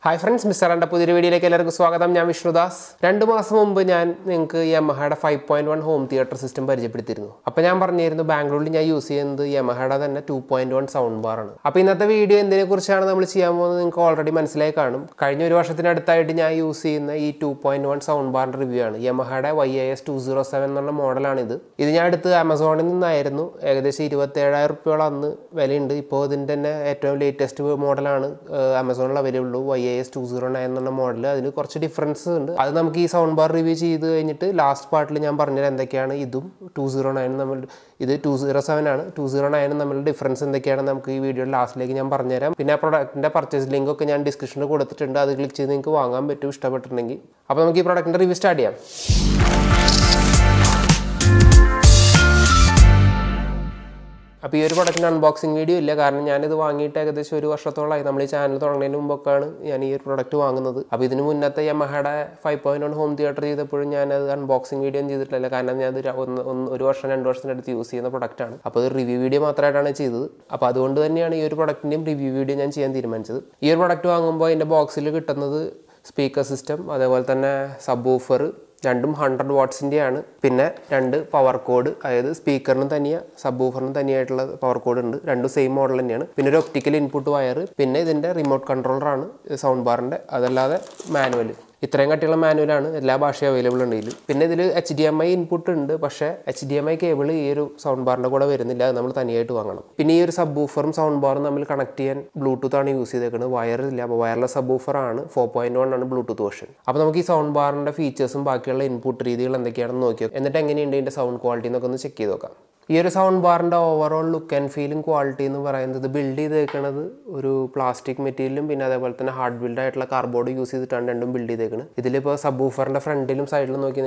Hi friends, Mr. and പുതിയൊരു വീഡിയോയിലേക്ക് എല്ലാവർക്കും സ്വാഗതം. ഞാൻ വിഷ്ണുദാസ്. 2 മാസം മുമ്പ് ഞാൻ നിങ്ങൾക്ക് യമഹയുടെ 5.1 ഹോം തിയേറ്റർ സിസ്റ്റം പരിചയപ്പെടുത്തിയിരുന്നു. അപ്പോൾ ഞാൻ പറഞ്ഞിരുന്നു ബാംഗ്ലൂരിൽ ഞാൻ യൂസ് ചെയ്യുന്നത് യമഹയുടെ തന്നെ 2.1 സൗണ്ട് ബാർ ആണ്. അപ്പോൾ ഇന്നത്തെ വീഡിയോ എന്തിനെക്കുറിച്ചാണ് നമ്മൾ ചെയ്യാൻ പോകുന്നത് നിങ്ങൾക്ക് ഓൾറെഡി മനസ്സിലായി കാണും. കഴിഞ്ഞ ഒരു വർഷത്തിനടുത്തായിട്ട് ഞാൻ യൂസ് ചെയ്യുന്ന ഈ 2.1 സൗണ്ട് ബാറിന്റെ റിവ്യൂ ആണ്. യമഹയുടെ YAS 207 എന്നുള്ള മോഡലാണ് ഇത്. ഇത് ഞാൻ എടുത്ത് ആമസോണിൽ നിന്നായിരുന്നു. ഏകദേശം 27,000 രൂപയോളം അന്ന് വിലയുണ്ട്. ഇപ്പോൾ ഇതിൻ്റെ തന്നെ ഏറ്റവും ലേറ്റസ്റ്റ് മോഡലാണ് ആമസോണിൽ അവൈലബിൾ YAS 209 എന്നുള്ള മോഡൽ. അതിന് കുറച്ച് ഡിഫറൻസ് ഉണ്ട്. അത് നമുക്ക് ഈ സൗണ്ട് ബാർ റിവ്യൂ ചെയ്ത് കഴിഞ്ഞിട്ട് ലാസ്റ്റ് പാർട്ടിൽ ഞാൻ പറഞ്ഞുതരാം എന്തൊക്കെയാണ് ഇതും 209 നമ്മൾ ഇത് 207 ആണ് 209 തമ്മിലുള്ള ഡിഫറൻസ് എന്തൊക്കെയാണ് നമുക്ക് ഈ വീഡിയോയുടെ ലാസ്റ്റിലേക്ക് ഞാൻ പറഞ്ഞുതരാം. പിന്നെ ആ പ്രൊഡക്റ്റിൻ്റെ പർച്ചേസ് ലിങ്ക് ഒക്കെ ഞാൻ ഡിസ്ക്രിപ്ഷനിൽ കൊടുത്തിട്ടുണ്ട്. അത് ക്ലിക്ക് ചെയ്ത് നിങ്ങൾക്ക് വാങ്ങാൻ പറ്റും ഇഷ്ടപ്പെട്ടിട്ടുണ്ടെങ്കിൽ. അപ്പോൾ നമുക്ക് ഈ പ്രൊഡക്റ്റിൻ്റെ റിവ്യൂ സ്റ്റാർട്ട് ചെയ്യാം. അപ്പോൾ ഈ ഒരു പ്രൊഡക്റ്റിൻ്റെ അൺബോക്സിങ് വീഡിയോ ഇല്ല, കാരണം ഞാനിത് വാങ്ങിയിട്ട് ഏകദേശം ഒരു വർഷത്തോളമായി. നമ്മൾ ഈ ചാനൽ തുടങ്ങുന്നതിന് മുമ്പൊക്കെയാണ് ഞാൻ ഈ ഒരു പ്രൊഡക്റ്റ് വാങ്ങുന്നത്. അപ്പോൾ ഇതിന് മുന്നത്തെ യമഹയുടെ 5.1 ഹോം തിയേറ്റർ ചെയ്തപ്പോഴും ഞാനത് അൺബോക്സിങ് വീഡിയോ ചെയ്തിട്ടില്ല, കാരണം ഞാൻ അത് ഒരു വർഷം 2 വർഷത്തിനടുത്ത് യൂസ് ചെയ്യുന്ന പ്രൊഡക്റ്റാണ്. അപ്പോൾ ഒരു റിവ്യൂ വീഡിയോ മാത്രമായിട്ടാണ് ചെയ്തത്. അപ്പോൾ അതുകൊണ്ട് തന്നെയാണ് ഈ ഒരു പ്രൊഡക്റ്റിൻ്റെയും റിവ്യൂ വീഡിയോ ഞാൻ ചെയ്യാൻ തീരുമാനിച്ചത്. ഈ ഒരു പ്രൊഡക്റ്റ് വാങ്ങുമ്പോൾ അതിൻ്റെ ബോക്സിൽ കിട്ടുന്നത് സ്പീക്കർ സിസ്റ്റം, അതേപോലെ തന്നെ സബ് വൂഫർ, രണ്ടും 100 വാട്ട്സിൻ്റെയാണ്. പിന്നെ 2 പവർ കോഡ്, അതായത് സ്പീക്കറിനും തനിയാണ് സബ് വൂഫറിനും തനിയായിട്ടുള്ള പവർ കോഡ് ഉണ്ട്. രണ്ടും സെയിം മോഡൽ തന്നെയാണ്. പിന്നെ ഒരു ഒപ്റ്റിക്കൽ ഇൻപുട്ട് വയർ, പിന്നെ ഇതിൻ്റെ റിമോട്ട് കൺട്രോളറാണ് സൗണ്ട് ബാറിൻ്റെ. അതല്ലാതെ മാനുവൽ, ഇത്രയും കട്ടിയുള്ള മാനുവലാണ്. എല്ലാ ഭാഷയും അവൈലബിൾ ഉണ്ട് ഇതിൽ. പിന്നെ ഇതിൽ HDMI ഇൻപുട്ട് ഉണ്ട്, പക്ഷേ HDMI കേബിൾ ഈ ഒരു സൗണ്ട് ബാറിൻ്റെ കൂടെ വരുന്നില്ല. അത് നമ്മൾ തനിയായിട്ട് വാങ്ങണം. പിന്നെ ഈ ഒരു സബ് വൂഫറും സൗണ്ട് ബാറും തമ്മിൽ കണക്ട് ചെയ്യാൻ ബ്ലൂടൂത്ത് ആണ് യൂസ് ചെയ്തേക്കുന്നത്, വയറില്ല. അപ്പോൾ വയർലെസ് സബ് വൂഫറാണ്. 4.1 ആണ് ബ്ലൂടൂത്ത് വേർഷൻ. അപ്പോൾ നമുക്ക് ഈ സൗണ്ട് ബാറിൻ്റെ ഫീച്ചേഴ്സും ബാക്കിയുള്ള ഇൻപുട്ട് രീതികൾ എന്തൊക്കെയാണെന്ന് നോക്കിയോ, എന്നിട്ട് എങ്ങനെയുണ്ട് ഇതിൻ്റെ സൗണ്ട് ക്വാളിറ്റി എന്നൊക്കെ ഒന്ന് ചെക്ക് ചെയ്ത് നോക്കാം. ഈ ഒരു സൗണ്ട് ബാറിൻ്റെ overall look and feeling quality എന്ന് പറയുന്നത് ബിൽഡ് ചെയ്തേക്കുന്നത് ഒരു പ്ലാസ്റ്റിക് മെറ്റീരിയലും പിന്നെ അതേപോലെ തന്നെ ഹാർഡ് ബിൽഡ് ആയിട്ടുള്ള കാർബോർഡ് യൂസ് ചെയ്തിട്ടാണ് രണ്ടും ബിൽഡ് ചെയ്തേക്കുന്നത്. ഇതിലിപ്പോൾ സബ് വൂഫറിൻ്റെ ഫ്രണ്ടിലും സൈഡിലും നോക്കി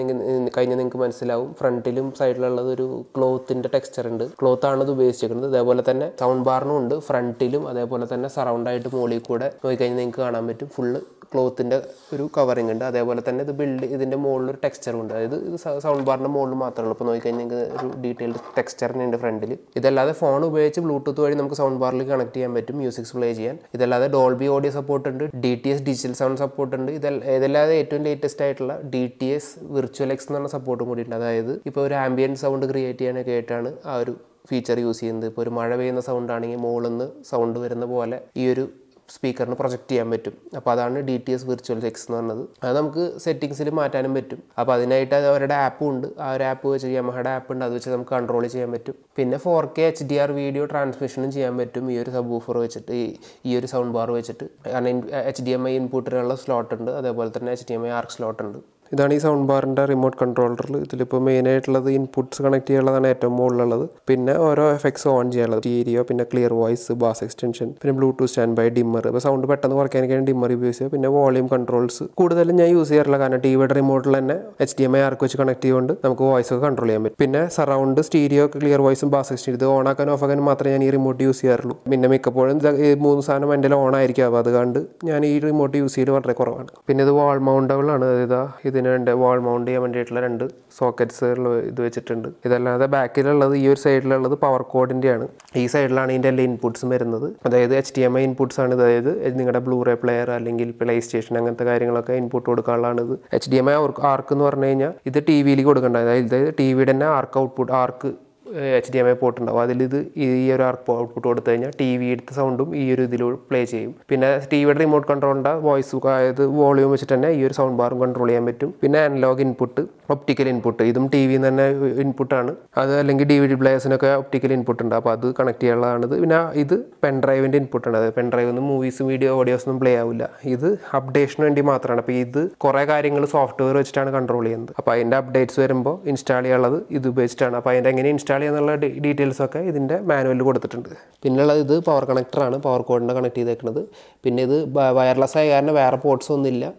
കഴിഞ്ഞാൽ നിങ്ങൾക്ക് മനസ്സിലാവും. ഫ്രണ്ടിലും സൈഡിലുള്ളത് ഒരു ക്ലോത്തിൻ്റെ ടെക്സ്ചർ ഉണ്ട്, ക്ലോത്താണ് ഇത് ഉപയോഗിച്ചിരിക്കുന്നത്. അതേപോലെ തന്നെ സൗണ്ട് ബാറിനും ഉണ്ട് ഫ്രണ്ടിലും, അതേപോലെ തന്നെ സറൗണ്ടായിട്ട് മുകളിൽ കൂടെ നോക്കിക്കഴിഞ്ഞാൽ നിങ്ങൾക്ക് കാണാൻ പറ്റും ഫുള്ള് ക്ലോത്തിൻ്റെ ഒരു കവറിങ് ഉണ്ട്. അതേപോലെ തന്നെ ഇത് ഇതിൻ്റെ മുകളിലൊരു ടെക്സ്ചറും ഉണ്ട്. അതായത് ഇത് സൗണ്ട് ബാറിൻ്റെ മുകളിൽ മാത്രമേ ഉള്ളൂ. ഇപ്പോൾ നോക്കിക്കഴിഞ്ഞാൽ നിങ്ങൾക്ക് ഒരു ഡീറ്റെയിൽഡ് ടെക്സ്ചറിനുണ്ട് ഫ്രണ്ടിൽ. ഇതല്ലാതെ ഫോൺ ഉപയോഗിച്ച് ബ്ലൂടൂത്ത് വഴി നമുക്ക് സൗണ്ട് ബാറിൽ കണക്ട് ചെയ്യാൻ പറ്റും, മ്യൂസിക്സ് പ്ലേ ചെയ്യാൻ. ഇതല്ലാതെ ഡോൾബി ഓഡിയോ സപ്പോർട്ട് ഉണ്ട്, DTS ഡിജിറ്റൽ സൗണ്ട് സപ്പോർട്ട് ഉണ്ട്. ഇതല്ലാതെ ഏറ്റവും ലേറ്റസ്റ്റ് ആയിട്ടുള്ള DTS വിർച്വൽ എക്സ് എന്ന് പറഞ്ഞ സപ്പോർട്ടും കൂടിയിട്ടുണ്ട്. അതായത് ഇപ്പോൾ ഒരു ആംബിയൻ സൗണ്ട് ക്രിയേറ്റ് ചെയ്യാനൊക്കെ ആയിട്ടാണ് ആ ഒരു ഫീച്ചർ യൂസ് ചെയ്യുന്നത്. ഇപ്പോൾ ഒരു മഴ പെയ്യുന്ന സൗണ്ട് ആണെങ്കിൽ മുകളിൽ നിന്ന് സൗണ്ട് വരുന്ന പോലെ ഈ ഒരു സ്പീക്കറിന് പ്രൊജക്റ്റ് ചെയ്യാൻ പറ്റും. അപ്പോൾ അതാണ് DTS വിർച്വൽ എക്സ് എന്ന് പറഞ്ഞത്. അത് നമുക്ക് സെറ്റിങ്സിൽ മാറ്റാനും പറ്റും. അപ്പോൾ അതിനായിട്ട് അവരുടെ ആപ്പും ഉണ്ട്. ആ ഒരു ആപ്പ് വെച്ച് യമഹയുടെ ആപ്പ് ഉണ്ട്, അത് വെച്ച് നമുക്ക് കൺട്രോൾ ചെയ്യാൻ പറ്റും. പിന്നെ 4K HDR വീഡിയോ ട്രാൻസ്മിഷനും ചെയ്യാൻ പറ്റും ഈ ഒരു സബ് വൂഫർ വെച്ചിട്ട്, ഈ ഒരു സൗണ്ട് ബാർ വെച്ചിട്ട്. കാരണം HDMI ഇൻപുട്ടിനുള്ള സ്ലോട്ട് ഉണ്ട്, അതേപോലെ തന്നെ HDMI ആർക്ക് സ്ലോട്ട് ഉണ്ട്. ഇതാണ് ഈ സൗണ്ട് ബാറിൻ്റെ റിമോട്ട് കൺട്രോളറിൽ. ഇതിലിപ്പോൾ മെയിനായിട്ടുള്ളത് ഇൻപുട്ട്സ് കണക്ട് ചെയ്യാനുള്ളതാണ് ഏറ്റവും മുകളിലുള്ളത്. പിന്നെ ഓരോ എഫക്ട്സ് ഓൺ ചെയ്യാനുള്ളത്, സ്റ്റീരിയോ, പിന്നെ ക്ലിയർ വോയിസ്, ബാസ് എക്സ്റ്റൻഷൻ, പിന്നെ ബ്ലൂടൂത്ത് സ്റ്റാൻഡ് ബൈ, ഡിമ്മർ. ഇപ്പോൾ സൗണ്ട് പെട്ടെന്ന് കുറയ്ക്കാനൊക്കെയാണ് ഡിമ്മർ യൂസ് ചെയ്യുക. പിന്നെ വോളിയം കൺട്രോൾസ് കൂടുതലും ഞാൻ യൂസ് ചെയ്യാറില്ല, കാരണം ടിവിയുടെ റിമോട്ടിൽ തന്നെ HDMI ആർക്ക് വെച്ച് കണക്ട് ചെയ്തുകൊണ്ട് നമുക്ക് വോയിസ് ഒക്കെ കൺട്രോൾ ചെയ്യാൻ പറ്റും. പിന്നെ സറൗണ്ട്, സ്റ്റീരിയോ, ക്ലിയർ വോയിസും ബാസ് എക്സ്റ്റൻഷൻ ഇത് ഓൺ ആക്കാനും ഓഫ് ആക്കാനും മാത്രമേ ഞാൻ ഈ റിമോട്ട് യൂസ് ചെയ്യാറുള്ളൂ. പിന്നെ മിക്കപ്പോഴും ഈ 3 സാധനം എൻ്റെ ഓൺ ആയിരിക്കും. അപ്പോൾ അതുകൊണ്ട് ഞാൻ ഈ റിമോട്ട് യൂസ് ചെയ്ത് വളരെ കുറവാണ്. പിന്നെ ഇത് വാൾ മൗണ്ടബിൾ ആണ്. അതായത് വാൾ മൗണ്ട് ചെയ്യാൻ വേണ്ടിയിട്ടുള്ള 2 സോക്കറ്റ്സ് ഇത് വെച്ചിട്ടുണ്ട്. ഇതല്ലാതെ ബാക്കിലുള്ളത് ഈ ഒരു സൈഡിലുള്ളത് പവർ കോഡിൻ്റെയാണ്. ഈ സൈഡിലാണ് ഇതിൻ്റെ എല്ലാ ഇൻപുട്ട്സും വരുന്നത്. അതായത് HDMI ഇൻപുട്ട്സ് ആണ്. അതായത് നിങ്ങളുടെ ബ്ലൂറേ പ്ലെയർ അല്ലെങ്കിൽ പ്ലേ സ്റ്റേഷൻ അങ്ങനത്തെ കാര്യങ്ങളൊക്കെ ഇൻപുട്ട് കൊടുക്കാനുള്ളതാണ് ഇത്. HDMI ആർക്ക് എന്ന് പറഞ്ഞു കഴിഞ്ഞാൽ ഇത് TVയിലേക്ക് കൊടുക്കേണ്ടത്. അതായത് TVയുടെ തന്നെ ആർക്ക് ഔട്ട്പുട്ട്, ആർക്ക് HDMI പോർട്ട് ഉണ്ടാവും. അതിലിത് ഈ ഒരു ഔട്ട്പുട്ട് കൊടുത്തു കഴിഞ്ഞാൽ TV എടുത്ത സൗണ്ടും ഈ ഒരു ഇതിൽ പ്ലേ ചെയ്യും. പിന്നെ TVയുടെ റിമോട്ട് കൺട്രോളിൻ്റെ വോയിസ്, അതായത് വോളിയം വെച്ചിട്ട് തന്നെ ഈ ഒരു സൗണ്ട് ബാറും കൺട്രോൾ ചെയ്യാൻ പറ്റും. പിന്നെ അനലോഗ് ഇൻപുട്ട്, ഒപ്റ്റിക്കൽ ഇൻപുട്ട്, ഇതും TVയിൽ തന്നെ ഇൻപുട്ടാണ്. അത് അല്ലെങ്കിൽ DVD പ്ലേയേഴ്സിനൊക്കെ ഒപ്റ്റിക്കൽ ഇൻപുട്ട് ഉണ്ട്, അപ്പോൾ അത് കണക്ട് ചെയ്യാനുള്ളതാണിത്. പിന്നെ ഇത് പെൻ ഡ്രൈവിൻ്റെ ഇൻപുട്ടാണ്. അത് പെൻ ഡ്രൈവ് ഒന്നും മൂവീസ്, വീഡിയോ, ഓഡിയോസൊന്നും പ്ലേ ആവില്ല. ഇത് അപ്ഡേഷന് വേണ്ടി മാത്രമാണ്. അപ്പോൾ ഇത് കുറേ കാര്യങ്ങൾ സോഫ്റ്റ്വെയർ വെച്ചിട്ടാണ് കൺട്രോൾ ചെയ്യുന്നത്. അപ്പോൾ അതിൻ്റെ അപ്ഡേറ്റ്സ് വരുമ്പോൾ ഇൻസ്റ്റാൾ ചെയ്യാനുള്ളത് ഇത് ഉപയോഗിച്ചിട്ടാണ്. അപ്പോൾ അതിൻ്റെ എങ്ങനെ ഇൻസ്റ്റാൾ എന്നുള്ള ഡീറ്റെയിൽസൊക്കെ ഇതിൻ്റെ മാനുവലിൽ കൊടുത്തിട്ടുണ്ട്. പിന്നെയുള്ളത് ഇത് പവർ കണക്ടറാണ്, പവർ കോഡിൻ്റെ കണക്ട് ചെയ്തേക്കുന്നത്. പിന്നെ ഇത് വയർലെസ് ആയ കാരണം വേറെ പോർട്ട്സ് ഒന്നുമില്ല.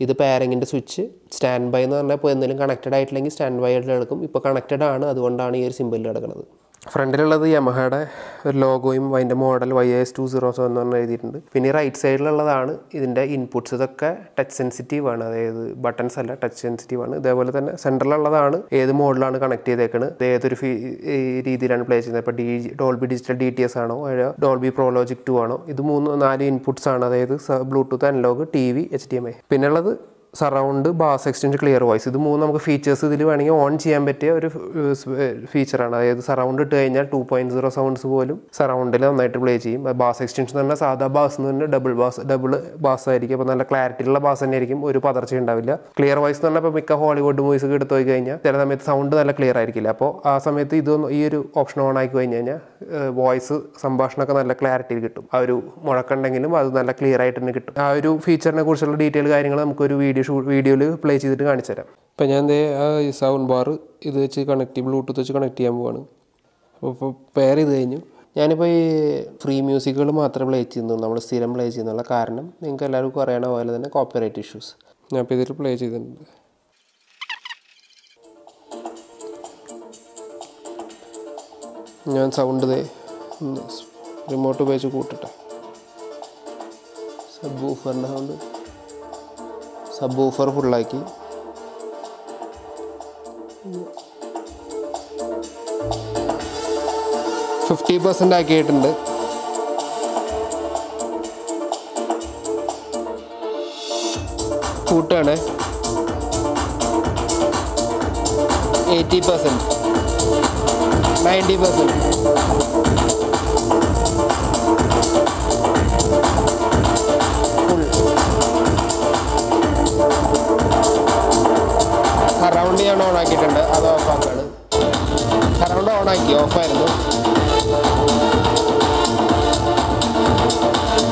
ഇത് പാരിങ്ങിൻ്റെ സ്വിച്ച്, സ്റ്റാൻഡ് ബൈ എന്ന് പറഞ്ഞാൽ ഇപ്പോൾ എന്തെങ്കിലും കണക്റ്റഡ് ആയിട്ടില്ലെങ്കിൽ സ്റ്റാൻഡ് ബൈ ആയിട്ട് എടുക്കും. ഇപ്പോൾ കണക്റ്റഡ് ആണ്, അതുകൊണ്ടാണ് ഈ ഒരു സിമ്പിളിൽ കിടക്കുന്നത്. ഫ്രണ്ടിലുള്ളത് യമഹയുടെ ഒരു ലോഗോയും അതിൻ്റെ മോഡൽ YAS 207 എന്ന് പറഞ്ഞ് എഴുതിയിട്ടുണ്ട്. പിന്നെ റൈറ്റ് സൈഡിലുള്ളതാണ് ഇതിൻ്റെ ഇൻപുട്ട്സ്. ഇതൊക്കെ ടച്ച് സെൻസിറ്റീവ് ആണ്, അതായത് ബട്ടൺസ് അല്ല, ടച്ച് സെൻസിറ്റീവ് ആണ്. ഇതേപോലെ തന്നെ സെൻറ്ററിലുള്ളതാണ് ഏത് മോഡലാണ് കണക്ട് ചെയ്തേക്കുന്നത്, ഏതൊരു രീതിയിലാണ് പ്ലേ ചെയ്യുന്നത്. ഇപ്പോൾ ഡോൾബി ഡിജിറ്റൽ DTS ആണോ, ഡോൾബി പ്രോലോജിക് 2 ആണോ. ഇത് 4 ഇൻപുട്ട്സ് ആണ്, അതായത് ബ്ലൂടൂത്ത്, അനലോഗ്, TV, HDMI. പിന്നെ ഉള്ളത് surround, bass extension, clear voice. ഇത് മൂന്ന് നമുക്ക് ഫീച്ചേഴ്സ് ഇതിൽ വേണമെങ്കിൽ ഓൺ ചെയ്യാൻ പറ്റിയ ഒരു ഫീച്ചറാണ്. അതായത് സറൗണ്ട് ഇട്ട് കഴിഞ്ഞാൽ 2.0 സൗണ്ട്സ് പോലും സറൗണ്ടിൽ നന്നായിട്ട് പ്ലേ ചെയ്യും. ബാസ് എക്സ്റ്റൻഷൻ എന്ന് പറഞ്ഞാൽ സാധാ ബാസ് എന്ന് പറഞ്ഞാൽ ഡബിൾ ബാസ് ആയിരിക്കും. അപ്പോൾ നല്ല ക്ലാരിറ്റിയുള്ള ബാസ് തന്നെ ആയിരിക്കും, ഒരു പതർച്ച ഉണ്ടാവില്ല. ക്ലിയർ വോയിസ് എന്ന് പറഞ്ഞാൽ ഇപ്പോൾ മിക്ക ഹോളിവുഡ് മൂവീസ് എടുത്തു പോയി കഴിഞ്ഞാൽ ചില സമയത്ത് സൗണ്ട് നല്ല ക്ലിയർ ആയിരിക്കില്ല. അപ്പോൾ ആ സമയത്ത് ഈ ഒരു ഓപ്ഷൻ ഓൺ ആക്കി കഴിഞ്ഞ് കഴിഞ്ഞാൽ വോയിസ് സംഭാഷണമൊക്കെ നല്ല ക്ലാരിറ്റിയിൽ കിട്ടും. ആ ഒരു മുഴക്കുണ്ടെങ്കിലും അത് നല്ല ക്ലിയർ ആയിട്ട് തന്നെ കിട്ടും. ആ ഒരു ഫീച്ചറിനെ കുറിച്ചുള്ള ഡീറ്റെയിൽ കാര്യങ്ങൾ നമുക്കൊരു വീഡിയോയിൽ പ്ലേ ചെയ്തിട്ട് കാണിച്ചു തരാം. ഇപ്പം ഞാൻ സൗണ്ട് ബാർ ഇത് വെച്ച് ബ്ലൂടൂത്ത് വെച്ച് കണക്ട് ചെയ്യാൻ പോവാണ്. അപ്പോൾ പെയർ ചെയ്ത് കഴിഞ്ഞു. ഞാനിപ്പോൾ ഈ ഫ്രീ മ്യൂസിക്കുകൾ മാത്രമേ പ്ലേ ചെയ്യുന്നുള്ളൂ, നമ്മൾ സ്ഥിരം പ്ലേ ചെയ്യുന്നുള്ള കാരണം നിങ്ങൾക്ക് എല്ലാവർക്കും അറിയണ പോലെ തന്നെ കോപ്പിറൈറ്റ് ഇഷ്യൂസ്. ഞാൻ ഇപ്പോൾ ഇതിൽ പ്ലേ ചെയ്തിട്ടുണ്ട്. ഞാൻ സൗണ്ട് റിമോട്ട് ഉപയോഗിച്ച് കൂട്ടിട്ടെ. സബ്വൂഫറിൻ്റെ സൗണ്ട്, സബ്വൂഫർ ഫുള്ളാക്കി. %50 ആക്കിയിട്ടുണ്ട്. കൂട്ടാണ് 80%, 90%. സറൗണ്ട് ഞാൻ ഓൺ ആക്കിയിട്ടുണ്ട്, അത് ഓഫാക്കാണ്. സറൗണ്ട് ഓൺ ആക്കി, ഓഫായിരുന്നു.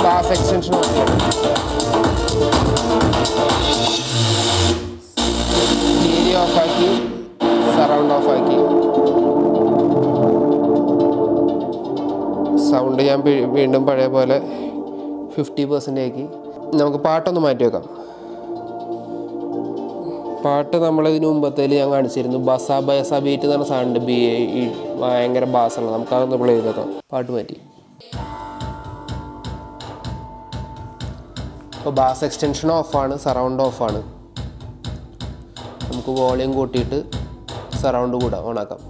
ബാസ് എക്സ്റ്റൻഷൻ ഓഫ് ചെയ്യണം. സ്റ്റീരിയോ ഓഫാക്കി, സറൗണ്ട് ഓഫാക്കി. സൗണ്ട് ഞാൻ വീണ്ടും പഴയ പോലെ 50% ആക്കി. നമുക്ക് പാട്ടൊന്ന് മാറ്റി വെക്കാം. പാട്ട് നമ്മളിതിന് മുമ്പത്തേൽ ഞാൻ കാണിച്ചിരുന്നു. ബസ ബീറ്റ് എന്ന് പറഞ്ഞ സൗണ്ട്, ഭയങ്കര ബാസുള്ള. നമുക്കതൊന്ന് പ്ലേ ചെയ്ത് നോക്കാം. പാട്ട് മാറ്റി. ഇപ്പോൾ ബാസ് എക്സ്റ്റൻഷൻ ഓഫാണ്, സറൗണ്ട് ഓഫാണ്. നമുക്ക് വോളിയം കൂട്ടിയിട്ട് സറൗണ്ട് കൂടെ ഓണാക്കാം.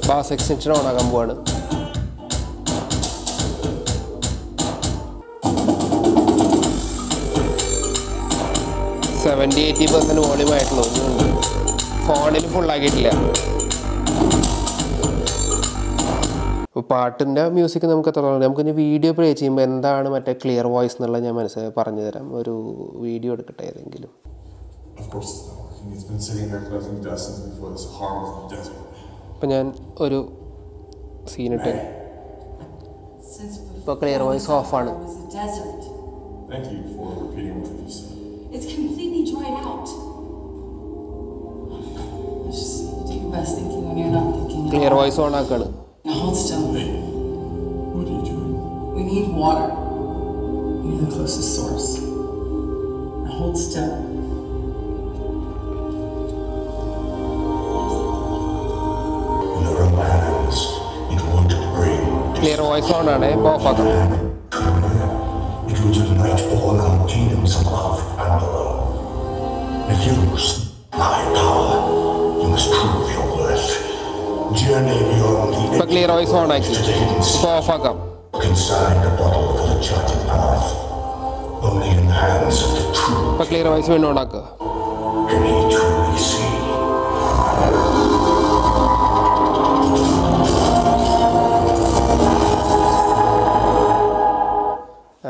ബാസ് എക്സ്റ്റൻഷൻ ഓണാക്കാൻ പോവാണ്. %70-80% വോളിയം ആയിട്ടുള്ളൂ. ഫോണിൽ ഫുള്ളാക്കിയിട്ടില്ല. ഇപ്പോൾ പാട്ടിൻ്റെ മ്യൂസിക് നമുക്ക് എത്ര നമുക്കിനി വീഡിയോ പ്ലേ ചെയ്യുമ്പോൾ എന്താണ് മറ്റേ ക്ലിയർ വോയിസ് എന്നുള്ളത് ഞാൻ പറഞ്ഞു തരാം. ഒരു വീഡിയോ എടുക്കട്ടെ ഏതെങ്കിലും. ഇപ്പം ഞാൻ ഒരു സീനിട്ട് ഇപ്പോൾ ക്ലിയർ വോയിസ് ഓഫാണ്. It's completely dried out. Just do your best thinking when you're not thinking. Clear voice on ആക്കാണ്. Now hold still. Hey, what are you doing? We need water. We need the closest source. Now hold still. In our own hands, it won't bring. Clear voice on ആണ്. ഇപ്പോൾ ഓഫാക്കാം. It will unite all our kingdoms above and below. Use my power. You must prove your worth. Journey beyond the ഇപ്പോൾ clear voice on ആക്കി. ഇപ്പോൾ ഓഫാക്കാം. inside the bottle for the charted path. Only in the hands of the true ഇപ്പോൾ clear voice വീണ്ടും on ആക്കുക. can he truly see.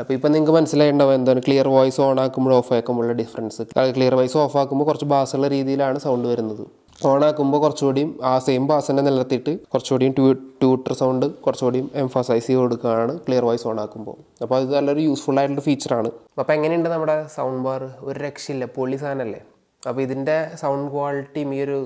അപ്പോൾ ഇപ്പം നിങ്ങൾക്ക് മനസ്സിലായിട്ടുണ്ടാവും എന്താണ് ക്ലിയർ വോയിസ് ഓൺ ആക്കുമ്പോൾ ഓഫ് ആക്കുമ്പോഴുള്ള ഡിഫറൻസ്. ക്ലിയർ വോയിസ് ഓഫ് ആക്കുമ്പോൾ കുറച്ച് ബാസുള്ള രീതിയിലാണ് സൗണ്ട് വരുന്നത്. ഓൺ ആക്കുമ്പോൾ കുറച്ചുകൂടിയും ആ സെയിം ബാസ് തന്നെ നിലനിർത്തിയിട്ട് കുറച്ചുകൂടിയും ട്യൂട്ടർ സൗണ്ട് കുറച്ചുകൂടിയും എംഫസൈസ് ചെയ്ത് കൊടുക്കുകയാണ് ക്ലിയർ വോയിസ് ഓൺ ആക്കുമ്പോൾ. അപ്പോൾ അത് നല്ലൊരു യൂസ്ഫുൾ ആയിട്ടുള്ള ഫീച്ചറാണ്. അപ്പോൾ എങ്ങനെയുണ്ട് നമ്മുടെ സൗണ്ട് ബാർ? ഒരു രക്ഷയില്ല, പൊളി സാധനമല്ലേ. അപ്പോൾ ഇതിൻ്റെ സൗണ്ട് ക്വാളിറ്റിയും ഈ ഒരു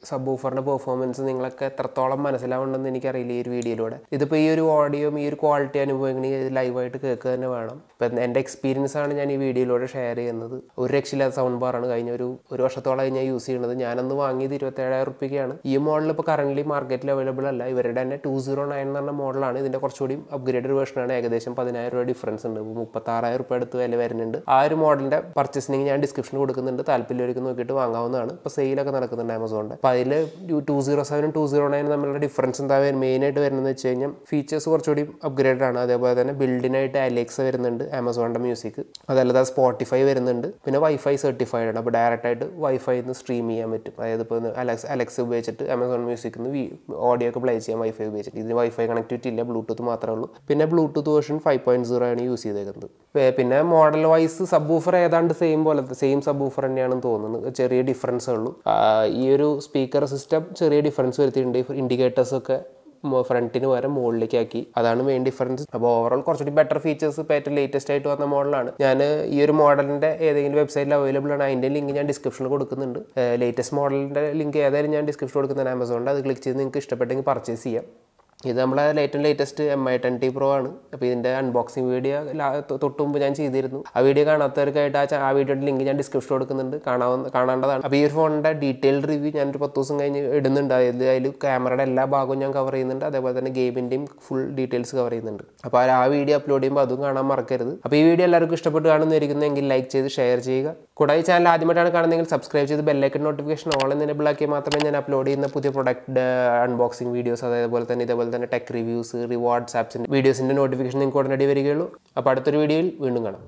സബ് ഊഫറിൻ്റെ പെർഫോമൻസ് നിങ്ങൾക്ക് എത്രത്തോളം മനസ്സിലാവുണ്ടെന്ന് എനിക്കറിയില്ല ഈ ഒരു വീഡിയോയിലൂടെ. ഇതിപ്പോൾ ഈ ഒരു ഓഡിയോയും ഈ ഒരു ക്വാളിറ്റി അനുഭവമെങ്കിൽ ലൈവായിട്ട് കേൾക്കുക തന്നെ വേണം. ഇപ്പം എൻ്റെ എക്സ്പീരിയൻസ് ആണ് ഞാൻ ഈ വീഡിയോയിലൂടെ ഷെയർ ചെയ്യുന്നത്. ഒരു രക്ഷയില്ലാത്ത സൗണ്ട് ബാറാണ്. കഴിഞ്ഞ ഒരു വർഷത്തോളമായി ഞാൻ യൂസ് ചെയ്യുന്നത്. ഞാനന്ന് വാങ്ങിയത് 27,000 രൂപയ്ക്കാണ്. ഈ മോഡൽ ഇപ്പോൾ കറൻ്റ് മാർക്കറ്റിൽ അവൈലബിൾ അല്ല. ഇവരുടെ തന്നെ 209 എന്ന് പറഞ്ഞ മോഡലാണ്. ഇതിൻ്റെ കുറച്ചുകൂടി അപ്ഗ്രേഡഡ് വേർഷനാണ്. ഏകദേശം 10,000 രൂപ ഡിഫറൻസ് ഉണ്ട്. 36,000 രൂപ അടുത്ത് വില വരുന്നുണ്ട്. ആ ഒരു മോഡലിൻ്റെ പർച്ചേസ് ലിങ്ക് ഞാൻ ഡിസ്ക്രിപ്ഷനിൽ കൊടുക്കുന്നുണ്ട്. താല്പര്യമായിരിക്കും നോക്കിയിട്ട് വാങ്ങാവുന്നതാണ്. ഇപ്പോൾ സെയിലൊക്കെ നടക്കുന്നുണ്ട് ആമസോണിൻ്റെ. അപ്പോൾ അതിൽ 207 209 തമ്മിലുള്ള ഡിഫറൻസ് എന്താ മെയിനായിട്ട് വരുന്നതെന്ന് വെച്ച് കഴിഞ്ഞാൽ ഫീച്ചേഴ്സ് കുറച്ചുകൂടി അപ്ഗ്രേഡ് ആണ്. അതേപോലെ തന്നെ ബിൽഡിനായിട്ട് അലക്സ വരുന്നുണ്ട്, ആമസോണിൻ്റെ മ്യൂസിക്. അതല്ലാതെ സ്പോട്ടിഫൈ വരുന്നുണ്ട്. പിന്നെ വൈഫൈ സർട്ടിഫൈഡ് ആണ്. അപ്പോൾ ഡയറക്റ്റായിട്ട് വൈഫൈയിൽ നിന്ന് സ്ട്രീം ചെയ്യാൻ പറ്റും. അതായത് ഇപ്പോൾ അലക്സ ഉപയോഗിച്ചിട്ട് ആമസോൺ മ്യൂസിക്കിൽ നിന്ന് ഓഡിയോ ഒക്കെ പ്ലേ ചെയ്യാം വൈഫൈ ഉപയോഗിച്ചിട്ട്. ഇതിന് വൈഫൈ കണക്ടിവിറ്റി ഇല്ല, ബ്ലൂടൂത്ത് മാത്രമേ ഉള്ളൂ. പിന്നെ ബ്ലൂടൂത്ത് വേർഷൻ 5.0 ആണ് യൂസ് ചെയ്തേക്കുന്നത്. പിന്നെ മോഡൽ വൈസ് സബ് ഊഫർ ഏതാണ്ട് സെയിം സബ് ഊഫർ തന്നെയാണെന്ന് തോന്നുന്നു. ചെറിയ ഡിഫറൻസേ ഉള്ളൂ. ഈ ഒരു സ്പീക്കർ സിസ്റ്റം ചെറിയ ഡിഫറൻസ് വരുത്തിയിട്ടുണ്ട്. ഇൻഡിക്കേറ്റേഴ്സൊക്കെ ഫ്രണ്ടിന് പകരം മുകളിലേക്ക് ആക്കി. അതാണ് മെയിൻ ഡിഫറൻസ്. അപ്പോൾ ഓവറോൾ കുറച്ചുകൂടി ബെറ്റർ ഫീച്ചേഴ്സ് ഇപ്പോൾ ഏറ്റവും ലേറ്റസ്റ്റ് ആയിട്ട് വന്ന മോഡലാണ്. ഞാൻ ഈ ഒരു മോഡലിൻ്റെ ഏതെങ്കിലും വെബ്സൈറ്റിൽ അവൈലബിൾ ആണ്. അതിൻ്റെ ലിങ്ക് ഞാൻ ഡിസ്ക്രിപ്ഷനിൽ കൊടുക്കുന്നുണ്ട്. ലേറ്റസ്റ്റ് മോഡലിൻ്റെ ലിങ്ക് ഏതായാലും ഞാൻ ഡിസ്ക്രിപ്ഷനിൽ കൊടുക്കുന്നുണ്ട് ആമസോണിൻ്റെ. അത് ക്ലിക്ക് ചെയ്ത് നിങ്ങൾക്ക് ഇഷ്ടപ്പെട്ടെങ്കിൽ പർച്ചേസ് ചെയ്യാം. ഇത് നമ്മളെ ഏറ്റവും ലേറ്റസ്റ്റ് MI 10T Pro ആണ്. അപ്പോൾ ഇതിൻ്റെ അൺബോക്സിങ് വീഡിയോ തൊട്ട് മുമ്പ് ഞാൻ ചെയ്തിരുന്നു. ആ വീഡിയോ കാണാത്തവർക്കായിട്ട് ആ വീഡിയോയുടെ ലിങ്ക് ഞാൻ ഡിസ്ക്രിപ്ഷനിൽ കൊടുക്കുന്നുണ്ട്. കാണേണ്ടതാണ്. അപ്പോൾ ഈ ഒരു ഫോണിൻ്റെ ഡീറ്റെയിൽഡ് റിവ്യൂ ഞാനൊരു 10 ദിവസം കഴിഞ്ഞ് ഇടുന്നുണ്ട്. അതിൽ ക്യാമറയുടെ എല്ലാ ഭാഗവും ഞാൻ കവർ ചെയ്യുന്നുണ്ട്. അതേപോലെ തന്നെ ഗെയിമിൻ്റെയും ഫുൾ ഡീറ്റെയിൽസ് കവർ ചെയ്യുന്നുണ്ട്. അപ്പോൾ ആ വീഡിയോ അപ്ലോഡ് ചെയ്യുമ്പോൾ അതും കാണാൻ മറക്കരുത്. അപ്പോൾ ഈ വീഡിയോ എല്ലാവർക്കും ഇഷ്ടപ്പെട്ട് കാണുന്നതായിരിക്കുന്നെങ്കിൽ ലൈക്ക് ചെയ്ത് ഷെയർ ചെയ്യുക. കൂടാതെ ഈ ചാനൽ ആദ്യമായിട്ടാണ് കാണുന്നതെങ്കിൽ സബ്സ്ക്രൈബ് ചെയ്ത് ബെല്ലൈക്കൺ നോട്ടിഫിക്കേഷൻ ഓൾ എന്ന് എനേബിൾ ആക്കിയാൽ മാത്രമേ ഞാൻ അപ്ലോഡ് ചെയ്യുന്ന പുതിയ പ്രൊഡക്റ്റ് അൺബോക്സിംഗ് വീഡിയോസ് അതേപോലെ തന്നെ ടെക് റിവ്യൂസ്, റിവാർഡ്സ്, ആപ്സിൻ്റെ വീഡിയോസിൻ്റെ നോട്ടിഫിക്കേഷൻ നിങ്ങൾക്ക് ഉടനടി വരികയുള്ളൂ. അപ്പോൾ അടുത്തൊരു വീഡിയോയിൽ വീണ്ടും കാണാം.